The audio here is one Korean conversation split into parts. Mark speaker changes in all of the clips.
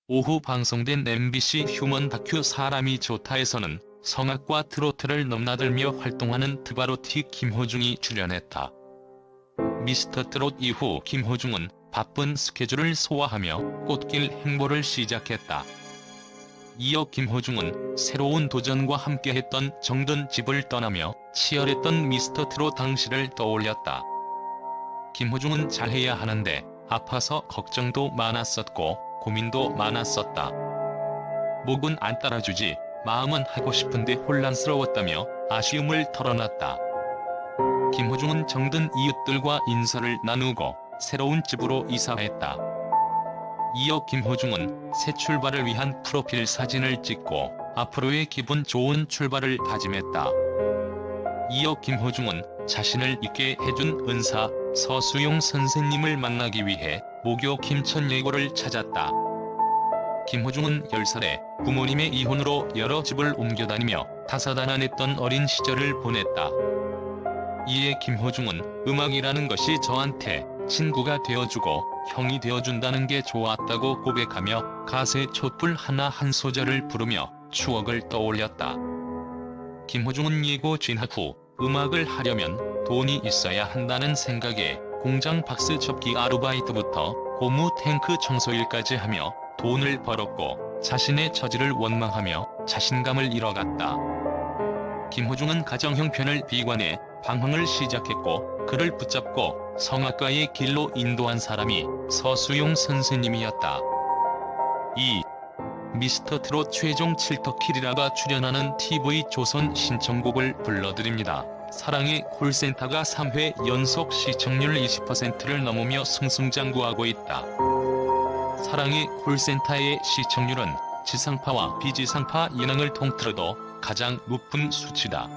Speaker 1: 오후 방송된 MBC 휴먼 다큐 사람이 좋다에서는 성악과 트로트를 넘나들며 활동하는 드바로티 김호중이 출연했다. 미스터 트롯 이후 김호중은 바쁜 스케줄을 소화하며 꽃길 행보를 시작했다. 이어 김호중은 새로운 도전과 함께했던 정든 집을 떠나며 치열했던 미스터 트롯 당시를 떠올렸다. 김호중은 잘해야 하는데 아파서 걱정도 많았었고 고민도 많았었다. 목은 안 따라주지 마음은 하고 싶은데 혼란스러웠다며 아쉬움을 털어놨다. 김호중은 정든 이웃들과 인사를 나누고 새로운 집으로 이사했다. 이어 김호중은 새 출발을 위한 프로필 사진을 찍고 앞으로의 기분 좋은 출발을 다짐했다. 이어 김호중은 자신을 있게 해준 은사 서수용 선생님을 만나기 위해 모교 김천예고를 찾았다. 김호중은 10살에 부모님의 이혼으로 여러 집을 옮겨다니며 다사다난했던 어린 시절을 보냈다. 이에 김호중은 음악이라는 것이 저한테 친구가 되어주고 형이 되어준다는 게 좋았다고 고백하며 가사의 촛불 하나 한 소절을 부르며 추억을 떠올렸다. 김호중은 예고 진학 후 음악을 하려면 돈이 있어야 한다는 생각에 공장 박스 접기 아르바이트부터 고무 탱크 청소일까지 하며 돈을 벌었고 자신의 처지를 원망하며 자신감을 잃어갔다. 김호중은 가정 형편을 비관해 방황을 시작했고 그를 붙잡고 성악가의 길로 인도한 사람이 서수용 선생님이었다. 2. 미스터 트롯 최종 칠터키리라가 출연하는 TV조선 신청곡을 불러드립니다. 사랑의 콜센터가 3회 연속 시청률 20%를 넘으며 승승장구하고 있다. 사랑의 콜센터의 시청률은 지상파와 비지상파 예능을 통틀어도 가장 높은 수치다.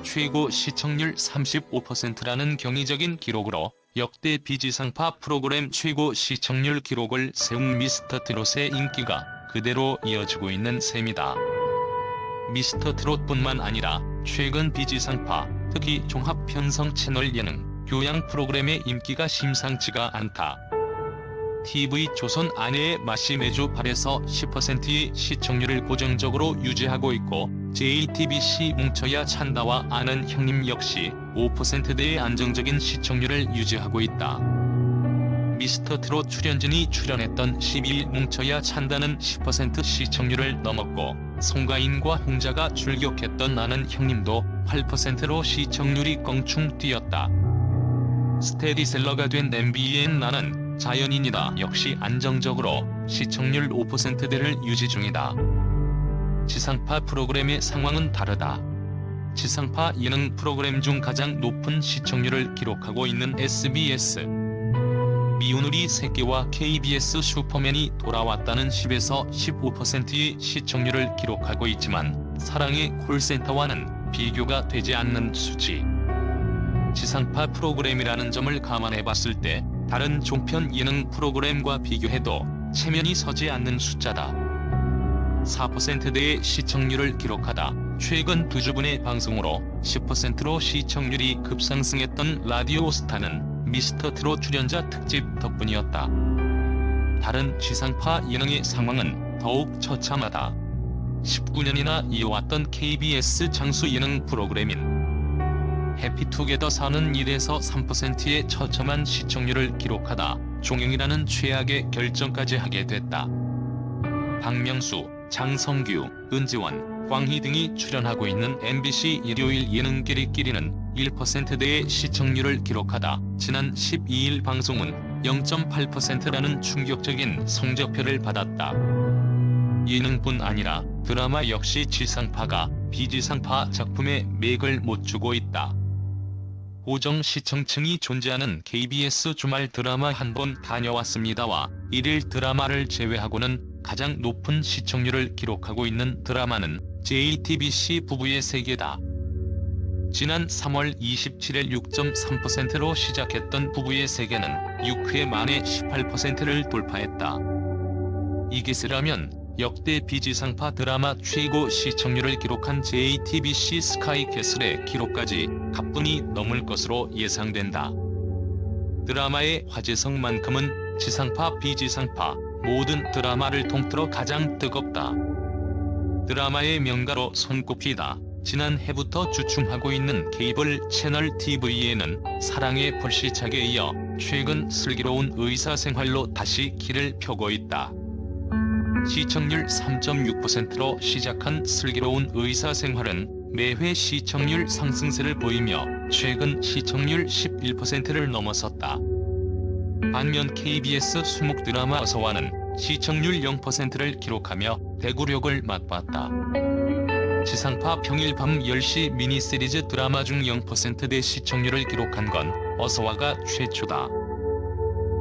Speaker 1: 최고 시청률 35%라는 경이적인 기록으로 역대 비지상파 프로그램 최고 시청률 기록을 세운 미스터 트롯의 인기가 그대로 이어지고 있는 셈이다. 미스터 트롯뿐만 아니라 최근 비지상파, 특히 종합 편성 채널 예능, 교양 프로그램의 인기가 심상치가 않다. TV조선 아내의 맛이 매주 8에서 10%의 시청률을 고정적으로 유지하고 있고 JTBC 뭉쳐야 찬다와 아는 형님 역시 5%대의 안정적인 시청률을 유지하고 있다. 미스터 트롯 출연진이 출연했던 12일 뭉쳐야 찬다는 10% 시청률을 넘었고 송가인과 홍자가 출격했던 아는 형님도 8%로 시청률이 껑충 뛰었다. 스테디셀러가 된 MBN 나는 자연인이다 역시 안정적으로 시청률 5%대를 유지 중이다. 지상파 프로그램의 상황은 다르다. 지상파 예능 프로그램 중 가장 높은 시청률을 기록하고 있는 SBS. 미운우리 새끼와 KBS 슈퍼맨이 돌아왔다는 10에서 15%의 시청률을 기록하고 있지만 사랑의 콜센터와는 비교가 되지 않는 수치. 지상파 프로그램이라는 점을 감안해봤을 때 다른 종편 예능 프로그램과 비교해도 체면이 서지 않는 숫자다. 4%대의 시청률을 기록하다 최근 2주분의 방송으로 10%로 시청률이 급상승했던 라디오 스타는 미스터 트롯 출연자 특집 덕분이었다. 다른 지상파 예능의 상황은 더욱 처참하다. 19년이나 이어왔던 KBS 장수 예능 프로그램인 해피투게더사는 1에서 3%의 처참한 시청률을 기록하다 종영이라는 최악의 결정까지 하게 됐다. 박명수, 장성규, 은지원, 광희 등이 출연하고 있는 MBC 일요일 예능 끼리끼리는 1%대의 시청률을 기록하다 지난 12일 방송은 0.8%라는 충격적인 성적표를 받았다. 예능뿐 아니라 드라마 역시 지상파가 비지상파 작품에 맥을 못 주고 있다. 고정 시청층이 존재하는 KBS 주말 드라마 한 번 다녀왔습니다와 일일 드라마를 제외하고는 가장 높은 시청률을 기록하고 있는 드라마는 JTBC 부부의 세계다. 지난 3월 27일 6.3%로 시작했던 부부의 세계는 6회 만에 18%를 돌파했다. 이 기세라면 역대 비지상파 드라마 최고 시청률을 기록한 JTBC 스카이캐슬의 기록까지 가뿐히 넘을 것으로 예상된다. 드라마의 화제성만큼은 지상파 비지상파 모든 드라마를 통틀어 가장 뜨겁다. 드라마의 명가로 손꼽히다. 지난해부터 주춤하고 있는 케이블 채널 TV에는 사랑의 불시착에 이어 최근 슬기로운 의사생활로 다시 길을 펴고 있다. 시청률 3.6%로 시작한 슬기로운 의사생활은 매회 시청률 상승세를 보이며 최근 시청률 11%를 넘어섰다. 반면 KBS 수목 드라마 어서와는 시청률 0%를 기록하며 대구력을 맛봤다. 지상파 평일 밤 10시 미니시리즈 드라마 중 0%대 시청률을 기록한 건 어서와가 최초다.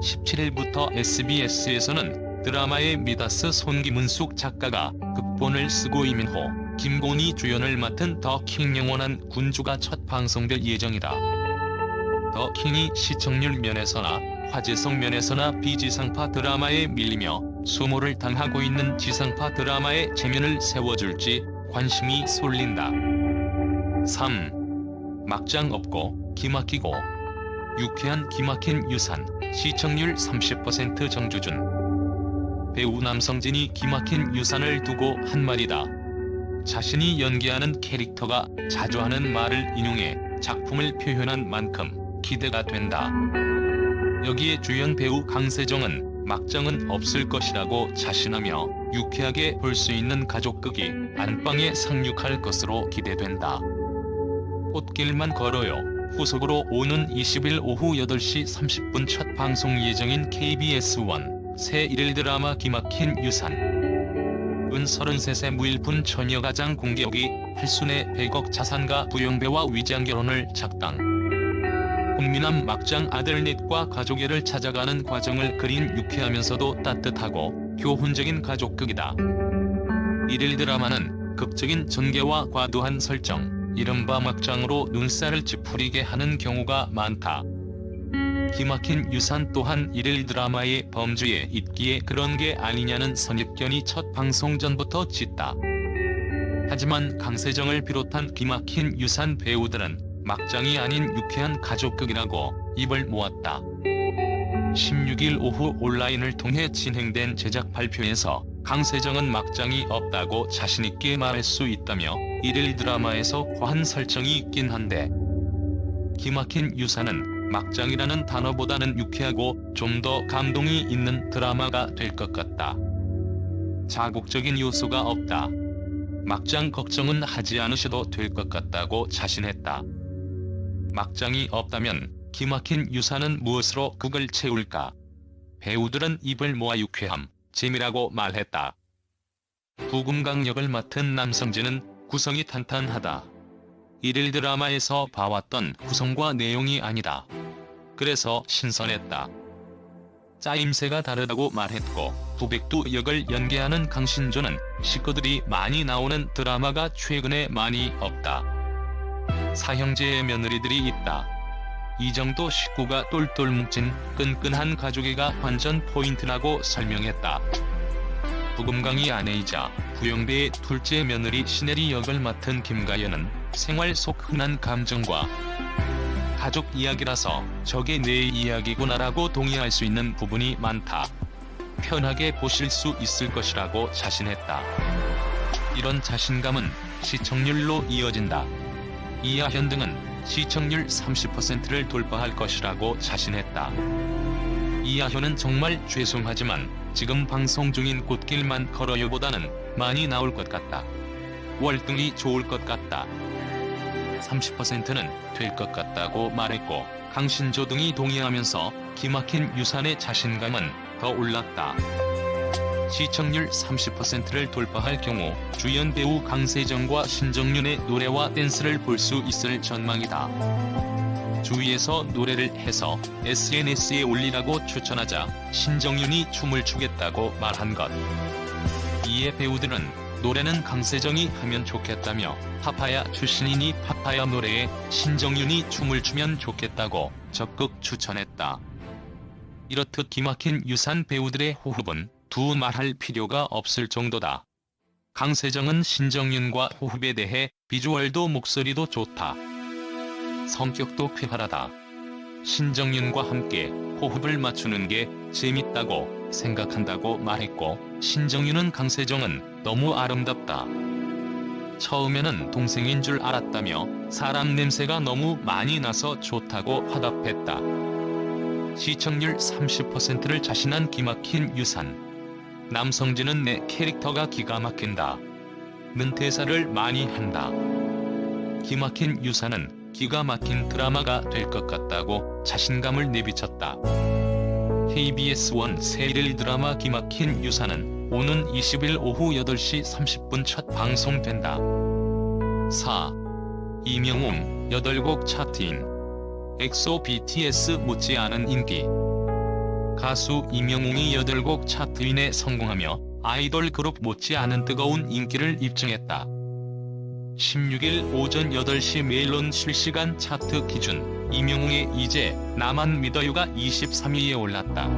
Speaker 1: 17일부터 SBS에서는 드라마의 미다스 손기문숙 작가가 극본을 쓰고 이민호, 김곤이 주연을 맡은 더킹 영원한 군주가 첫 방송될 예정이다. 더킹이 시청률 면에서나 화제성 면에서나 비지상파 드라마에 밀리며 소모를 당하고 있는 지상파 드라마의 체면을 세워줄지 관심이 쏠린다. 3. 막장 없고 기막히고 유쾌한 기막힌 유산, 시청률 30% 정주준. 배우 남성진이 기막힌 유산을 두고 한 말이다. 자신이 연기하는 캐릭터가 자주 하는 말을 인용해 작품을 표현한 만큼 기대가 된다. 여기에 주연 배우 강세정은 막장은 없을 것이라고 자신하며 유쾌하게 볼 수 있는 가족극이 안방에 상륙할 것으로 기대된다. 꽃길만 걸어요. 후속으로 오는 20일 오후 8시 30분 첫 방송 예정인 KBS1 새 일일 드라마 기막힌 유산. 은 33세 무일푼 처녀 가장 공개역이 할순의 100억 자산가 부영배와 위장결혼을 작당. 국민함 막장 아들넷과 가족애를 찾아가는 과정을 그린 유쾌하면서도 따뜻하고 교훈적인 가족극이다. 일일 드라마는 극적인 전개와 과도한 설정, 이른바 막장으로 눈살을 찌푸리게 하는 경우가 많다. 기막힌 유산 또한 일일 드라마의 범주에 있기에 그런 게 아니냐는 선입견이 첫 방송 전부터 짙다. 하지만 강세정을 비롯한 기막힌 유산 배우들은 막장이 아닌 유쾌한 가족극이라고 입을 모았다. 16일 오후 온라인을 통해 진행된 제작 발표에서 강세정은 막장이 없다고 자신있게 말할 수 있다며 일일 드라마에서 과한 설정이 있긴 한데 기막힌 유산은 막장이라는 단어보다는 유쾌하고 좀 더 감동이 있는 드라마가 될 것 같다. 자극적인 요소가 없다. 막장 걱정은 하지 않으셔도 될 것 같다고 자신했다. 막장이 없다면 기막힌 유산은 무엇으로 극을 채울까? 배우들은 입을 모아 유쾌함, 재미라고 말했다. 부금강 역을 맡은 남성진은 구성이 탄탄하다. 일일 드라마에서 봐왔던 구성과 내용이 아니다. 그래서 신선했다. 짜임새가 다르다고 말했고 부백두 역을 연기하는 강신조는 식구들이 많이 나오는 드라마가 최근에 많이 없다. 사형제의 며느리들이 있다. 이 정도 식구가 똘똘 뭉친 끈끈한 가족애가 완전 포인트라고 설명했다. 부금강이 아내이자 부영배의 둘째 며느리 신혜리 역을 맡은 김가연은 생활 속 흔한 감정과 가족 이야기라서 저게 내 이야기구나라고 동의할 수 있는 부분이 많다. 편하게 보실 수 있을 것이라고 자신했다. 이런 자신감은 시청률로 이어진다. 이하현 등은 시청률 30%를 돌파할 것이라고 자신했다. 이하현은 정말 죄송하지만 지금 방송 중인 꽃길만 걸어요보다는 많이 나올 것 같다. 월등히 좋을 것 같다. 30%는 될 것 같다고 말했고 강신조 등이 동의하면서 기막힌 유산의 자신감은 더 올랐다. 시청률 30%를 돌파할 경우 주연 배우 강세정과 신정윤의 노래와 댄스를 볼 수 있을 전망이다. 주위에서 노래를 해서 SNS에 올리라고 추천하자 신정윤이 춤을 추겠다고 말한 것. 이에 배우들은 노래는 강세정이 하면 좋겠다며 파파야 출신이니 파파야 노래에 신정윤이 춤을 추면 좋겠다고 적극 추천했다. 이렇듯 기막힌 유산 배우들의 호흡은 두말할 필요가 없을 정도다. 강세정은 신정윤과 호흡에 대해 비주얼도 목소리도 좋다. 성격도 쾌활하다. 신정윤과 함께 호흡을 맞추는 게 재밌다고 생각한다고 말했고, 신정윤은 강세정은 너무 아름답다. 처음에는 동생인 줄 알았다며 사람 냄새가 너무 많이 나서 좋다고 화답했다. 시청률 30%를 자신한 기막힌 유산. 남성진은 내 캐릭터가 기가 막힌다. 는 대사를 많이 한다. 기막힌 유산은 기가 막힌 드라마가 될 것 같다고 자신감을 내비쳤다. KBS1 새1일 드라마 기막힌 유산은 오는 20일 오후 8시 30분 첫 방송된다. 4. 이명웅 8곡 차트인. 엑소 BTS 못지않은 인기. 가수 이명웅이 8곡 차트인에 성공하며 아이돌 그룹 못지않은 뜨거운 인기를 입증했다. 16일 오전 8시 멜론 실시간 차트 기준 이명웅의 이제 나만 믿어요가 23위에 올랐다.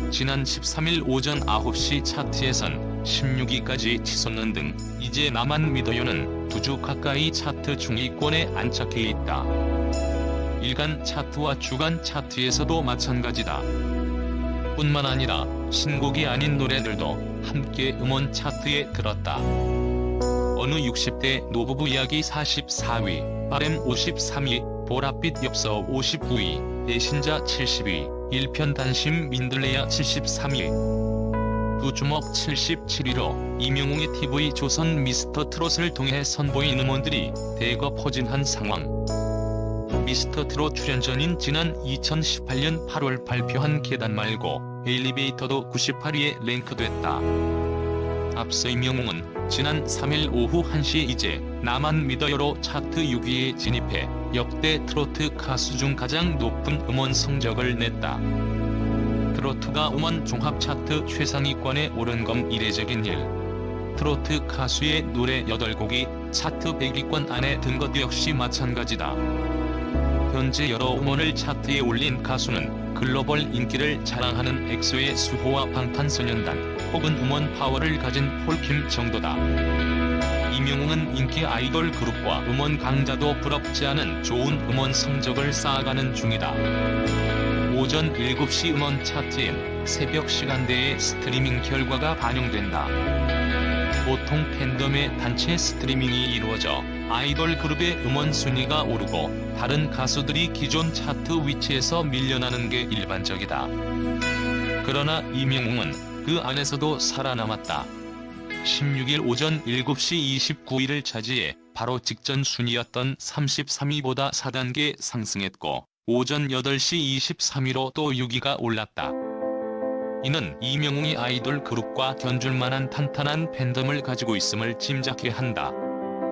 Speaker 1: 지난 13일 오전 9시 차트에선 16위까지 치솟는 등 이제 나만 믿어요는 2주 가까이 차트 중위권에 안착해 있다. 일간 차트와 주간 차트에서도 마찬가지다. 뿐만 아니라 신곡이 아닌 노래들도 함께 음원 차트에 들었다. 어느 60대 노부부 이야기 44위, 바램 53위, 보랏빛 엽서 59위, 배신자 70위, 일편단심 민들레야 73위. 두 주먹 77위로 이명웅의 TV 조선 미스터 트롯을 통해 선보인 음원들이 대거 포진한 상황. 미스터 트롯 출연 전인 지난 2018년 8월 발표한 계단 말고 엘리베이터도 98위에 랭크됐다. 앞서 이명웅은 지난 3일 오후 1시 이제 나만 믿어요로 차트 6위에 진입해 역대 트로트 가수 중 가장 높은 음원 성적을 냈다. 트로트가 음원 종합 차트 최상위권에 오른 건 이례적인 일. 트로트 가수의 노래 8곡이 차트 100위권 안에 든 것 역시 마찬가지다. 현재 여러 음원을 차트에 올린 가수는 글로벌 인기를 자랑하는 엑소의 수호와 방탄소년단, 혹은 음원 파워를 가진 폴킴 정도다. 이명웅은 인기 아이돌 그룹과 음원 강자도 부럽지 않은 좋은 음원 성적을 쌓아가는 중이다. 오전 7시 음원 차트엔 새벽 시간대의 스트리밍 결과가 반영된다. 보통 팬덤의 단체 스트리밍이 이루어져 아이돌 그룹의 음원 순위가 오르고 다른 가수들이 기존 차트 위치에서 밀려나는 게 일반적이다. 그러나 이명웅은 그 안에서도 살아남았다. 16일 오전 7시 29일을 차지해 바로 직전 순위였던 33위보다 4단계 상승했고 오전 8시 23위로 또 6위가 올랐다. 이는 이명웅이 아이돌 그룹과 견줄만한 탄탄한 팬덤을 가지고 있음을 짐작케 한다.